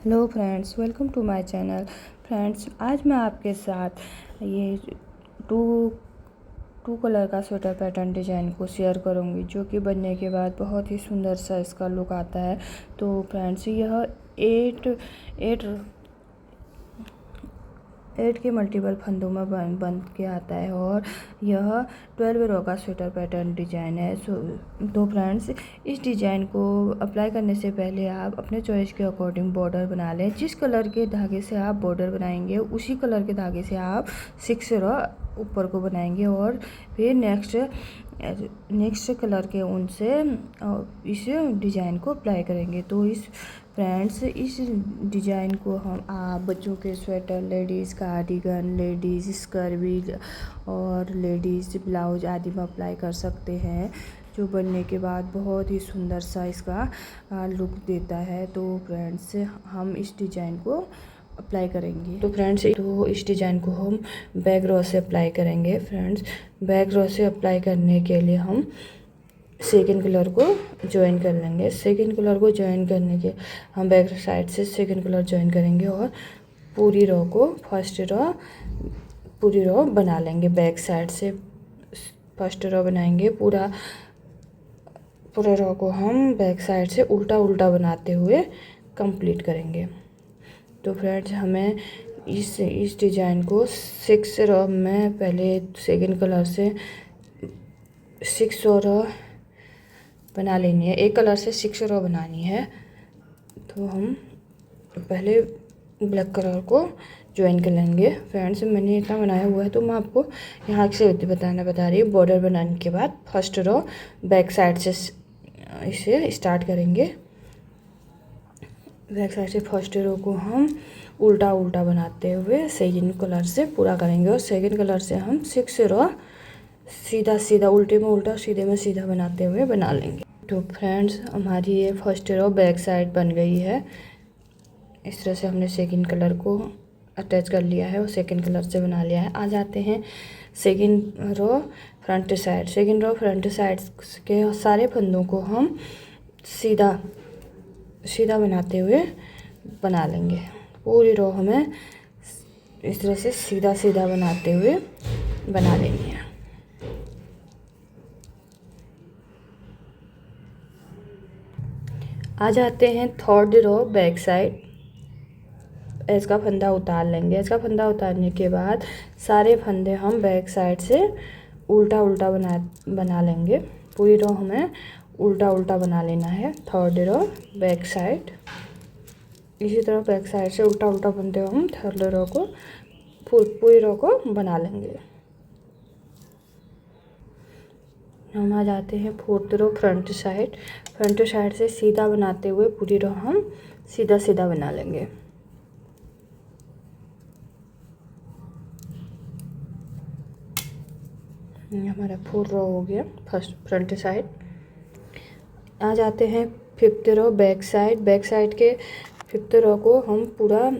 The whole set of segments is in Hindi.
Hello friends, welcome to my channel. Friends, आज मैं आपके साथ ये टू टू कलर का स्वेटर पैटर्न डिज़ाइन को शेयर करूंगी, जो कि बनने के बाद बहुत ही सुंदर सा इसका लुक आता है। तो फ्रेंड्स, यह एट के मल्टीपल फंदों में बन के आता है और यह 12 रो का स्वेटर पैटर्न डिज़ाइन है। तो फ्रेंड्स, इस डिज़ाइन को अप्लाई करने से पहले आप अपने चॉइस के अकॉर्डिंग बॉर्डर बना लें। जिस कलर के धागे से आप बॉर्डर बनाएंगे उसी कलर के धागे से आप 6 रो ऊपर को बनाएंगे और फिर नेक्स्ट कलर के ऊन से इस डिज़ाइन को अप्लाई करेंगे। तो इस डिज़ाइन को आप बच्चों के sweater, ladies cardigan, ladies scurvy और लेडीज़ ब्लाउज आदि में अप्लाई कर सकते हैं, जो बनने के बाद बहुत ही सुंदर सा इसका लुक देता है। तो फ्रेंड्स, हम इस डिज़ाइन को अप्लाई करेंगे। तो फ्रेंड्स, इस डिज़ाइन को हम बैक रो से अप्लाई करेंगे। फ्रेंड्स, बैक रो से अप्लाई करने के लिए हम सेकंड कलर को ज्वाइन कर लेंगे। सेकंड कलर को ज्वाइन करने के हम बैक साइड से सेकंड कलर ज्वाइन करेंगे और पूरी रो को पूरी रो बना लेंगे। बैक साइड से फर्स्ट रो बनाएंगे। पूरा रो को हम बैक साइड से उल्टा बनाते हुए कंप्लीट करेंगे। तो फ्रेंड्स, हमें इस डिज़ाइन को 6 रो में पहले सेकंड कलर से 6 रो बना लेनी है। एक कलर से 6 रो बनानी है। तो हम पहले ब्लैक कलर को ज्वाइन कर लेंगे। फ्रेंड्स, मैंने इतना बनाया हुआ है तो मैं आपको यहाँ से बता रही हूँ। बॉर्डर बनाने के बाद फर्स्ट रो बैक साइड से इसे स्टार्ट करेंगे। बैक साइड से फर्स्ट रो को हम उल्टा बनाते हुए सेकंड कलर से पूरा करेंगे और सेकंड कलर से हम 6 रो सीधा उल्टे में उल्टा, सीधे में सीधा बनाते हुए बना लेंगे। तो फ्रेंड्स, हमारी ये फर्स्ट रो बैक साइड बन गई है। इस तरह से हमने सेकंड कलर को अटैच कर लिया है और सेकंड कलर से बना लिया है। आ जाते हैं second row front side. Second row front side के सारे फंदों को हम सीधा बनाते हुए बना लेंगे। पूरी रो हमें इस तरह से सीधा बनाते हुए बना लेंगे। आ जाते हैं थर्ड रो बैक साइड। इसका फंदा उतार लेंगे। इसका फंदा उतारने के बाद सारे फंदे हम बैक साइड से उल्टा बना लेंगे। पूरी रो हमें उल्टा बना लेना है। थर्ड रो बैक साइड, इसी तरह बैक साइड से उल्टा बनते हुए हम थर्ड रो को पूरी रो को बना लेंगे। हम आ जाते हैं fourth row front side. Front side से सीधा बनाते हुए पूरी रो हम सीधा बना लेंगे। हमारा 4 रो हो गया फर्स्ट फ्रंट साइड। आ जाते हैं fifth row back side. Back side के फिफ्थ रो को हम पूरा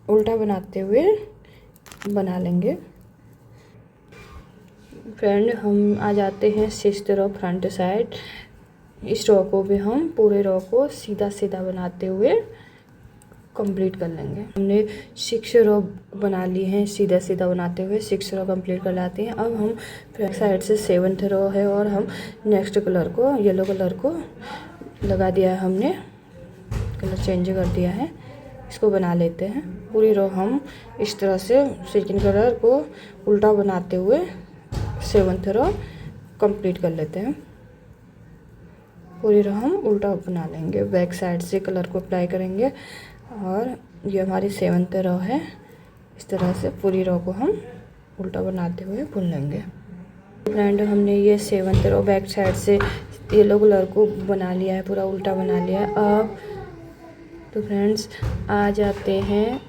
उल्टा बनाते हुए बना लेंगे। फ्रेंड, हम आ जाते हैं सिक्स्थ रो फ्रंट साइड। इस रो को भी हम पूरे रो को सीधा बनाते हुए कंप्लीट कर लेंगे। हमने 6 रो बना ली हैं। सीधा बनाते हुए 6 रो कंप्लीट कर लाते हैं। अब हम फ्रंट साइड से 7th रो है और हम नेक्स्ट कलर को येलो कलर को लगा दिया है। हमने कलर चेंज कर दिया है। इसको बना लेते हैं। पूरी रो हम इस तरह से सेकंड कलर को उल्टा बनाते हुए 7th रो कंप्लीट कर लेते हैं। पूरी रो हम उल्टा बना लेंगे। बैक साइड से कलर को अप्लाई करेंगे और ये हमारी 7th रो है। इस तरह से पूरी रो को हम उल्टा बनाते हुए बुन लेंगे। फ्रेंड, हमने ये 7th रो बैक साइड से येलो कलर को बना लिया है, पूरा उल्टा बना लिया है। अब तो फ्रेंड्स, आ जाते हैं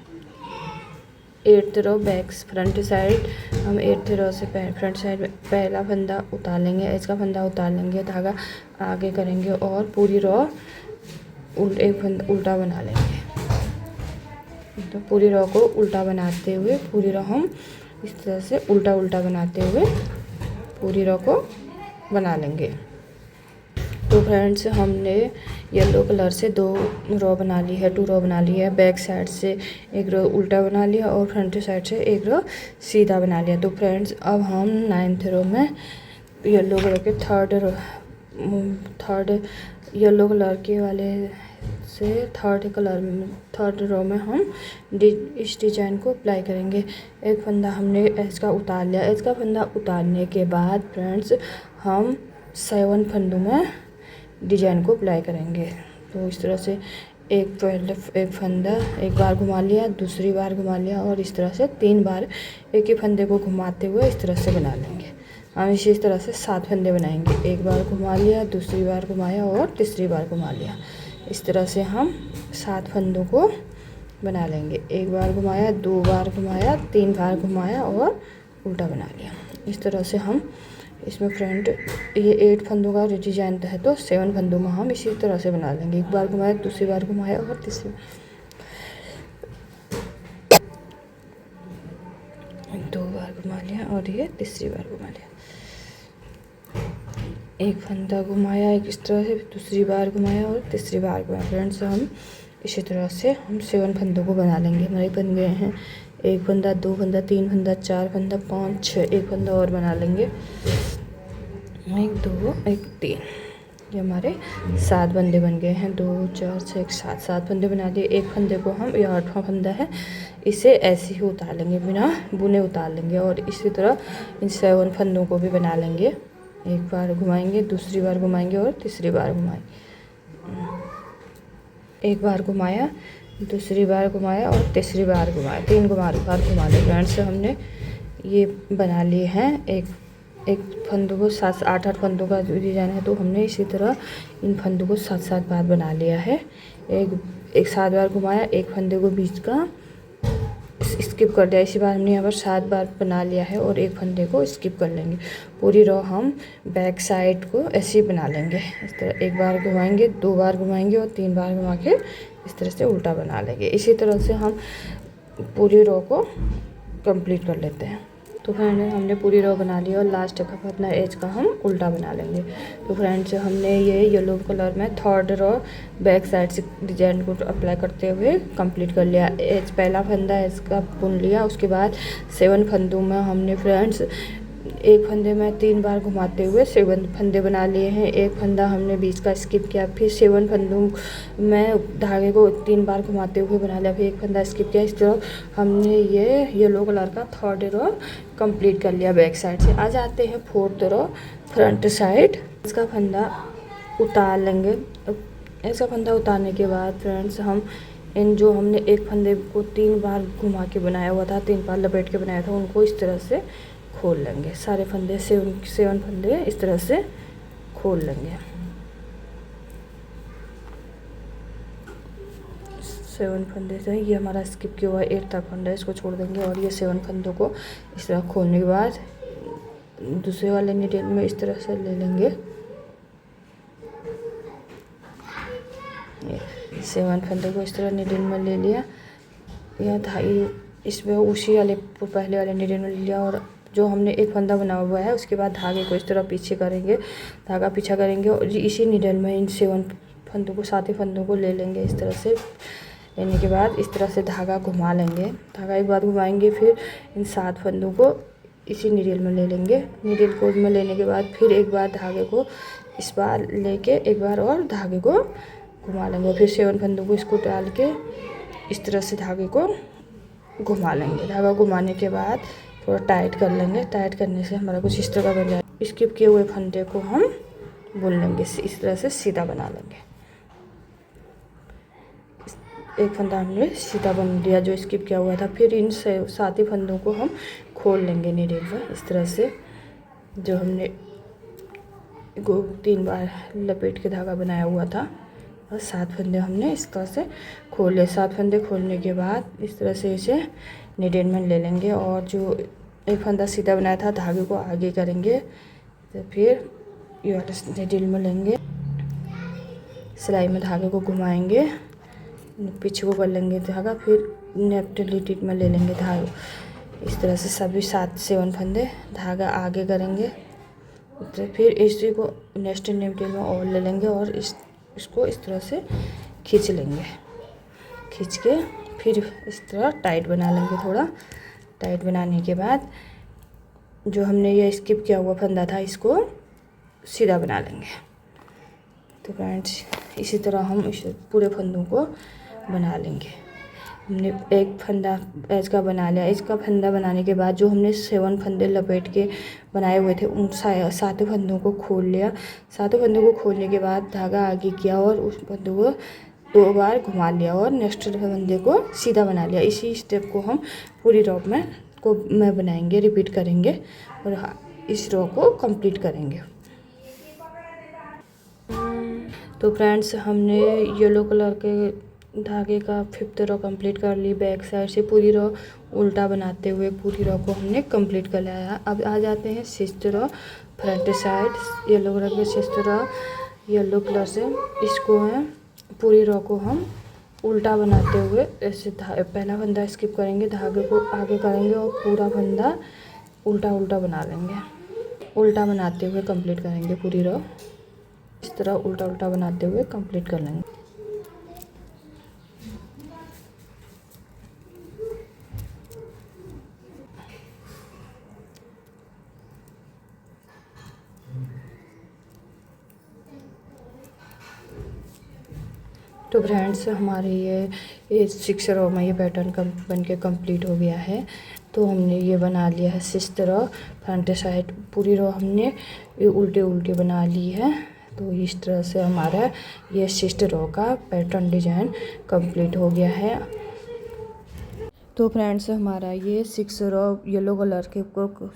8th रो बैक फ्रंट साइड। हम 8th रो से फ्रंट साइड पहला फंदा उतार लेंगे। इसका फंदा उतार लेंगे, धागा आगे करेंगे और पूरी रो एक फंदा उल्टा बना लेंगे। तो पूरी रो को उल्टा बनाते हुए पूरी रो हम इस तरह से उल्टा बनाते हुए पूरी रो को बना लेंगे। तो तो फ्रेंड्स हमने येलो कलर से 2 रो बना ली है, 2 रो बना ली है। बैक साइड से एक रो उल्टा बना लिया और फ्रंट साइड से एक रो सीधा बना लिया। तो फ्रेंड्स अब हम 9th रो में येलो कलर के थर्ड येलो कलर के वाले से थर्ड रो में हम इस डिजाइन को अप्लाई करेंगे। एक फंदा हमने एज का उतार लिया। एज का फंदा उतारने के बाद फ्रेंड्स हम 7 फंदों में डिजाइन को अप्लाई करेंगे। तो इस तरह से एक फंदा एक बार घुमा लिया, दूसरी बार घुमा लिया और इस तरह से 3 बार एक ही फंदे को घुमाते हुए इस तरह से बना लेंगे। हम इसी तरह से 7 फंदे बनाएंगे। एक बार घुमा लिया, दूसरी बार घुमाया और तीसरी बार घुमा लिया। इस तरह से हम 7 फंदों को बना लेंगे। एक बार घुमाया, 2 बार घुमाया, 3 बार घुमाया और उल्टा बना लिया। इस तरह से हम इसमें फ्रंट ये 8 फंदों का डिजाइन है तो 7 फंदों में हम इसी तरह से बना लेंगे। एक बार घुमाया, दूसरी बार घुमाया और तीसरी 2 बार घुमा लिया और ये तीसरी बार घुमा लिया। एक फंदा घुमाया, एक इस तरह से, दूसरी बार घुमाया और तीसरी बार घुमाया। फ्रेंड्स हम इसी तरह से हम 7 फंदों को बना लेंगे। हमारे बन गए हैं 1 फंदा, 2 फंदा, 3 फंदा, 4 फंदा, 5, 6, एक फंदा और बना लेंगे। 1 2 1 3 ये हमारे 7 फंदे बन गए हैं। 2 4 6 7 फंदे बना लिए। एक फंदे को हम, यह 8वां फंदा है, इसे ऐसे ही उतार लेंगे, बिना बुने उतार लेंगे। और इसी तरह इन 7 फंदों को भी बना लेंगे। एक बार घुमाएंगे, दूसरी बार घुमाएंगे और तीसरी बार घुमाएंगे। एक बार घुमाया, दूसरी बार घुमाया और तीसरी बार घुमाया, 3 बार घुमा लिया। फ्रेंड्स हमने ये बना लिए हैं एक फंदों को 7-8 फंदों का डिजाइन है तो हमने इसी तरह इन फंदों को 7-7 बार बना लिया है। एक 7 बार घुमाया, एक फंदे को बीच का स्किप कर दिया। इसी बार हमने यहाँ पर 7 बार बना लिया है और एक फंदे को स्किप कर लेंगे। पूरी रो हम बैक साइड को ऐसे ही बना लेंगे। इस तरह एक बार घुमाएंगे, 2 बार घुमाएंगे और 3 बार घुमा के इस तरह से उल्टा बना लेंगे। इसी तरह से हम पूरी रो को कंप्लीट कर लेते हैं। तो फ्रेंड्स हमने पूरी रो बना ली और लास्ट का अपना एज का हम उल्टा बना लेंगे। तो फ्रेंड्स हमने ये येलो कलर में थर्ड रो बैक साइड से डिजाइन को अप्लाई करते हुए कंप्लीट कर लिया। एज पहला फंदा एज का बुन लिया। उसके बाद 7 फंदों में हमने फ्रेंड्स एक फंदे में 3 बार घुमाते हुए 7 फंदे बना लिए हैं। एक फंदा हमने बीच का स्किप किया, फिर 7 फंदों में धागे को 3 बार घुमाते हुए बना लिया, फिर एक फंदा स्किप किया। इस तरह हमने ये येलो कलर का थर्ड रो कंप्लीट कर लिया बैक साइड से। आ जाते हैं 4th रो फ्रंट साइड। इसका फंदा उतार लेंगे। ऐसा फंदा उतारने के बाद फ्रेंड्स हम इन जो हमने एक फंदे को 3 बार घुमा के बनाया हुआ था, 3 बार लपेट के बनाया था, उनको इस तरह से खोल लेंगे। सारे फंदे 7 फंदे इस तरह से खोल लेंगे। 7 फंदे से ये हमारा स्किप किया हुआ 8 तक फंदा है, इसको छोड़ देंगे। और ये 7 फंदों को इस तरह खोलने के बाद दूसरे वाले नीडल में इस तरह से ले लेंगे। ये 7 फंदों को इस तरह नीडल में ले लिया। यह धागे इसमें उसी वाले पहले वाले नीडल में ले लिया और जो हमने एक फंदा बना हुआ है उसके बाद धागे को इस तरह पीछे करेंगे, धागा पीछा करेंगे और इसी नीडल में इन 7 फंदों को 7 फंदों को ले लेंगे। इस तरह से लेने के बाद इस तरह से धागा घुमा लेंगे। धागा एक बार घुमाएंगे, फिर इन 7 फंदों को इसी नीडल में ले लेंगे। नीडल को में लेने के बाद फिर एक बार धागे को इस बार लेके एक बार और धागे को घुमा लेंगे। फिर 7 फंदों को इसको डाल के इस तरह से धागे को घुमा लेंगे। धागा घुमाने के बाद थोड़ा टाइट कर लेंगे। टाइट करने से हमारा कुछ इस तरह का बन जाए। स्किप किए हुए फंदे को हम बुन लेंगे, इस तरह से सीधा बना लेंगे। एक फंदा हमने सीधा बन लिया जो स्किप किया हुआ था। फिर इन 7 फंदों को हम खोल लेंगे नीडल पर इस तरह से। जो हमने 3 बार लपेट के धागा बनाया हुआ था और 7 फंदे हमने इस तरह से खोले। 7 फंदे खोलने के बाद इस तरह से इसे नीडल में ले लेंगे और जो एक फंदा सीधा बनाया था धागे को आगे करेंगे। तो फिर ये वाला नीडल में लेंगे, सिलाई में धागे को घुमाएंगे, पीछे को कर लेंगे धागा, फिर नेफ्ट लिटिट में ले लेंगे धागा। इस तरह से सभी 7-7 फंदे धागा आगे करेंगे तो फिर इसी को नेक्स्ट नेपकिन में और ले लेंगे और इसको इस तरह से खींच लेंगे। खींच के फिर इस तरह टाइट बना लेंगे। थोड़ा टाइट बनाने के बाद जो हमने ये स्किप किया हुआ फंदा था इसको सीधा बना लेंगे। तो फ्रेंड्स इसी तरह हम इस पूरे फंदों को बना लेंगे। हमने एक फंदा इसका बना लिया। इसका फंदा बनाने के बाद जो हमने 7 फंदे लपेट के बनाए हुए थे उन 7 फंदों को खोल लिया। 7 फंदों को खोलने के बाद धागा आगे किया और उस फंदों को 2 बार घुमा लिया और नेक्स्ट फंदे को सीधा बना लिया। इसी स्टेप को हम पूरी रॉ में बनाएंगे, रिपीट करेंगे और इस रॉ को कंप्लीट करेंगे। तो फ्रेंड्स हमने येलो कलर के धागे का 5th रॉ कंप्लीट कर ली। बैक साइड से पूरी रॉ उल्टा बनाते हुए पूरी रॉ को हमने कंप्लीट कर लिया। अब आ जाते हैं 6th raw front side. Yellow colour के 6th रॉ येलो कलर से इसको है पूरी रॉ को हम उल्टा बनाते हुए ऐसे पहला फंदा स्किप करेंगे, धागे को आगे करेंगे और पूरा फंदा उल्टा उल्टा बना लेंगे। उल्टा बनाते हुए कंप्लीट करेंगे पूरी रॉ। इस तरह उल्टा उल्टा बनाते हुए कंप्लीट कर लेंगे। तो फ्रेंड्स हमारे ये 6 रॉ में ये पैटर्न बन के कंप्लीट हो गया है। तो हमने ये बना लिया है 6th रॉ फ्रंट साइड। पूरी रॉ हमने ये उल्टे उल्टे बना ली है। तो इस तरह से हमारा ये 6th रॉ का पैटर्न डिजाइन कंप्लीट हो गया है। तो फ्रेंड्स हमारा ये 6 रॉ येलो कलर के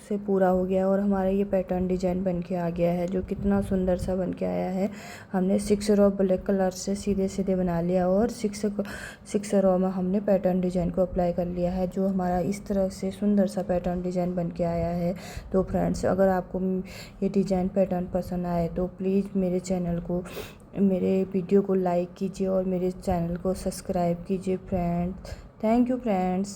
से पूरा हो गया और हमारा ये पैटर्न डिजाइन बन के आ गया है, जो कितना सुंदर सा बन के आया है। हमने 6 रॉ ब्लैक कलर से सीधे सीधे बना लिया और 6 रॉ में हमने पैटर्न डिजाइन को अप्लाई कर लिया है, जो हमारा इस तरह से सुंदर सा पैटर्न डिजाइन बन के आया है। तो फ्रेंड्स अगर आपको ये डिजाइन पैटर्न पसंद आए तो प्लीज़ मेरे वीडियो को लाइक कीजिए और मेरे चैनल को सब्सक्राइब कीजिए फ्रेंड्स। Thank you friends.